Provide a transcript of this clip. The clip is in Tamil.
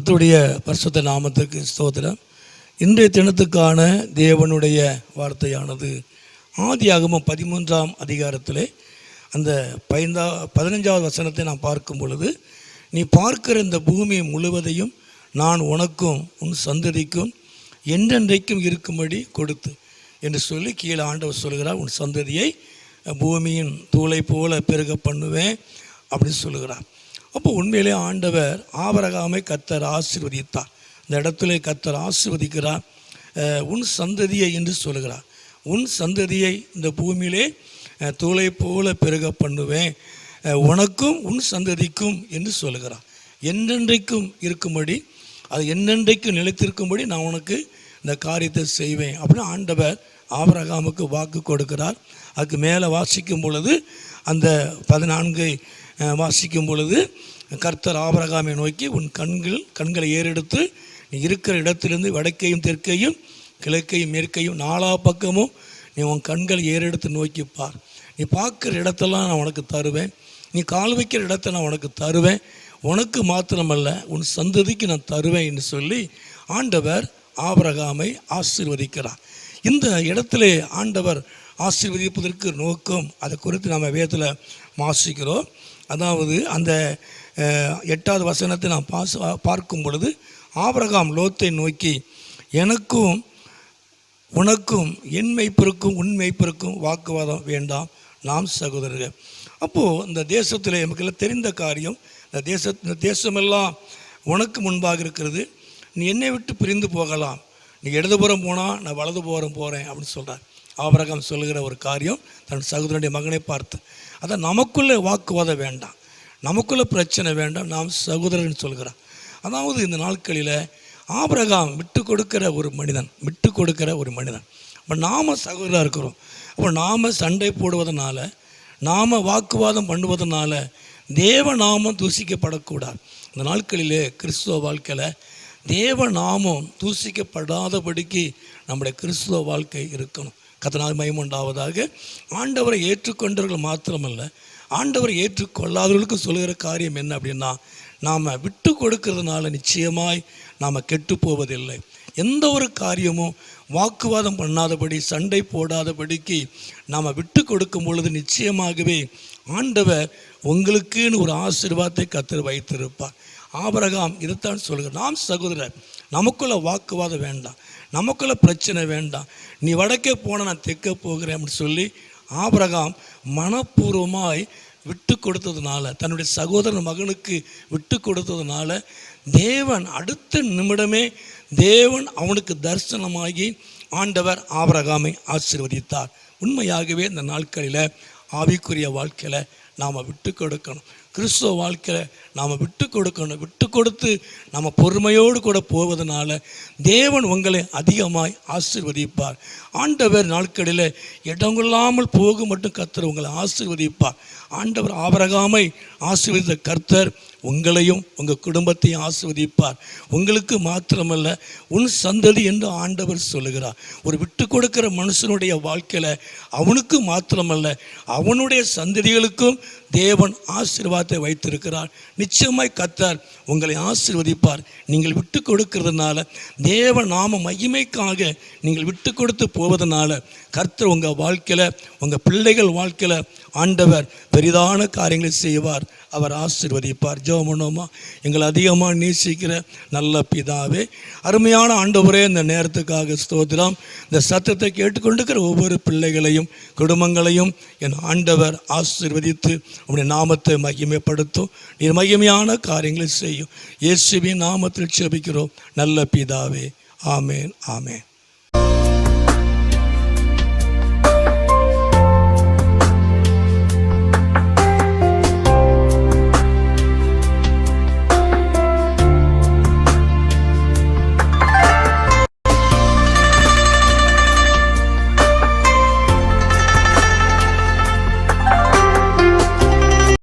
கர்த்தருடைய பரிசுத்த நாமத்துக்கு ஸ்தோத்திரம். இன்றைய தினத்துக்கான தேவனுடைய வார்த்தையானது ஆதியாகமம் 13ஆம் அதிகாரத்திலே அந்த 15வது வசனத்தை நாம் பார்க்கும் பொழுது, நீ பார்க்கிற இந்த பூமி முழுவதையும் நான் உனக்கும் உன் சந்ததிக்கும் என்றென்றைக்கும் இருக்கும்படி கொடுத்து என்று சொல்லி கீழே ஆண்டவர் சொல்கிறார். உன் சந்ததியை பூமியின் தூளை போல பெருக பண்ணுவேன் அப்படின்னு சொல்லுகிறார். அப்போ உண்மையிலே ஆண்டவர் ஆபிரகாமை கர்த்தர் ஆசீர்வதித்தார். இந்த இடத்துல கர்த்தர் ஆசீர்வதிக்கிறார். உன் சந்ததியை என்று சொல்லுகிறார். உன் சந்ததியை இந்த பூமியிலே தூளை போல பெருக பண்ணுவேன், உனக்கும் உன் சந்ததிக்கும் என்று சொல்லுகிறார். என்றென்றைக்கும் இருக்கும்படி, அது என்னென்றைக்கும் நிலைத்திருக்கும்படி நான் உனக்கு இந்த காரியத்தை செய்வேன் அப்படின்னு ஆண்டவர் ஆபிரகாமுக்கு வாக்கு கொடுக்கிறார். அதுக்கு மேலே வாசிக்கும் பொழுது, அந்த 14 வாசிக்கும் பொழுது, கர்த்தர் ஆபிரகாமை நோக்கி உன் கண்களை ஏறெடுத்து நீ இருக்கிற இடத்திலிருந்து வடக்கையும் தெற்கையும் கிழக்கையும் மேற்கையும் 4 பக்கமும் நீ உன் கண்களை ஏறெடுத்து நோக்கிப்பார். நீ பார்க்குற இடத்தெல்லாம் நான் உனக்கு தருவேன், நீ கால் வைக்கிற இடத்த நான் உனக்கு தருவேன், உனக்கு மாத்திரமல்ல உன் சந்ததிக்கு நான் தருவேன் என்று சொல்லி ஆண்டவர் ஆபிரகாமை ஆசீர்வதிக்கிறார். இந்த இடத்துல ஆண்டவர் ஆசீர்வதிப்பதற்கு நோக்கம், அதை குறித்து நாம் வேதத்தில் வாசிக்கிறோம். அதாவது அந்த 8வது வசனத்தை நாம் பார்க்கும் பொழுது, ஆபிரகாம் லோத்தை நோக்கி, எனக்கும் உனக்கும் என் மெய்ப்பருக்கும் உன் மெய்ப்பருக்கும் வாக்குவாதம் வேண்டாம், நாம் சகோதரர்கள். அப்போது இந்த தேசத்தில் நமக்கெல்லாம் தெரிந்த காரியம், இந்த தேசமெல்லாம் உனக்கு முன்பாக இருக்கிறது, நீ என்னை விட்டு பிரிந்து போகலாம், நீ இடதுபுறம் போனால் நான் வலதுபுறம் போகிறேன் அப்படின்னு சொல்கிறார். ஆபிரகாம் சொல்லுகிற ஒரு காரியம் தன் சகோதரனுடைய மகனை பார்த்து, அதான் நமக்குள்ளே வாக்குவாதம் வேண்டாம், நமக்குள்ளே பிரச்சனை வேண்டாம், நாம் சகோதரன் சொல்கிறார். அதாவது இந்த நாட்களில் ஆபிரகாம் விட்டு கொடுக்கிற ஒரு மனிதன். இப்போ நாம் சகோதரராக இருக்கிறோம். அப்போ நாம் சண்டை போடுவதனால, நாம் வாக்குவாதம் பண்ணுவதனால தேவ நாமம் தூசிக்கப்படக்கூடாது. இந்த நாட்களிலே கிறிஸ்துவ வாழ்க்கையில் தேவ நாமம் தூசிக்கப்படாதபடிக்கு நம்முடைய கிறிஸ்துவ வாழ்க்கை இருக்கணும். கர்த்தருக்கு மகிமை உண்டாவதாக. ஆண்டவரை ஏற்றுக்கொண்டவர்கள் மாத்திரமல்ல, ஆண்டவரை ஏற்றுக்கொள்ளாதவர்களுக்கு சொல்லுகிற காரியம் என்ன அப்படின்னா, நாம் விட்டு கொடுக்கறதுனால நிச்சயமாய் நாம் கெட்டு போவதில்லை. எந்த ஒரு காரியமும் வாக்குவாதம் பண்ணாதபடி, சண்டை போடாதபடிக்கு நாம் விட்டு கொடுக்கும் பொழுது நிச்சயமாகவே ஆண்டவர் உங்களுக்குன்னு ஒரு ஆசீர்வாதத்தை கர்த்தர் வைத்திருப்பார். ஆபிரகாம் இதைத்தான் சொல்கிறார். நாம் சகோதரர், நமக்குள்ள வாக்குவாதம் வேண்டாம், நமக்குள்ள பிரச்சனை வேண்டாம், நீ வடக்கே போன நான் தெற்க போகிறேன் அப்படின்னு சொல்லி ஆபிரகாம் மனப்பூர்வமாய் விட்டு கொடுத்ததுனால, தன்னுடைய சகோதரன் மகனுக்கு விட்டு கொடுத்ததுனால தேவன் அடுத்த நிமிடமே தேவன் அவனுக்கு தரிசனமாகி ஆண்டவர் ஆபிரகாமை ஆசீர்வதித்தார். உண்மையாகவே இந்த நாட்களில் ஆவிக்குரிய வாழ்க்கையில் நாம் விட்டு கொடுக்கணும். கிறிஸ்துவ வாழ்க்கையில் நாம் விட்டு கொடுக்கணும். விட்டு கொடுத்து நம்ம பொறுமையோடு கூட போவதனால தேவன் உங்களை அதிகமாய் ஆசீர்வதிப்பார். ஆண்டவர் நாட்களில் இடங்கொள்ளாமல் போக மட்டும் கர்த்தர் உங்களை ஆசீர்வதிப்பார். ஆண்டவர் ஆபிரகாமை ஆசீர்வதித்த கர்த்தர் உங்களையும் உங்கள் குடும்பத்தையும் ஆசீர்வதிப்பார். உங்களுக்கு மாத்திரமல்ல, உன் சந்ததி என்று ஆண்டவர் சொல்லுகிறார். ஒரு விட்டு கொடுக்கிற மனுஷனுடைய வாழ்க்கையில் அவனுக்கு மாத்திரமல்ல, அவனுடைய சந்ததிகளுக்கும் தேவன் ஆசீர்வாதத்தை வைத்திருக்கிறார். நிச்சயமாய் கர்த்தர் உங்களை ஆசீர்வதிப்பார். நீங்கள் விட்டு கொடுக்கிறதுனால, தேவ நாம மகிமைக்காக நீங்கள் விட்டு கொடுத்து போவதனால கர்த்தர் உங்கள் வாழ்க்கையில், உங்கள் பிள்ளைகள் வாழ்க்கையில் ஆண்டவர் பெரிதான காரியங்களை செய்வார். அவர் ஆசீர்வதிப்பார். ஜெபம் பண்ணுவோமா? எங்களை அதிகமாக நேசிக்கிற நல்ல பிதாவே, அருமையான ஆண்டவரே, இந்த நேரத்துக்காக ஸ்தோத்திரம். இந்த சத்தத்தை கேட்டுக்கொண்டிருக்கிற ஒவ்வொரு பிள்ளைகளையும் குடும்பங்களையும் என் ஆண்டவர் ஆசீர்வதித்து உங்களுடைய நாமத்தை மகிமைப்படுத்தும். நீர் மகிமையான காரியங்களை செய்யும். இயேசுவின் நாமத்தில் ஜெபிக்கிறோம் நல்ல பிதாவே. ஆமேன், ஆமேன்.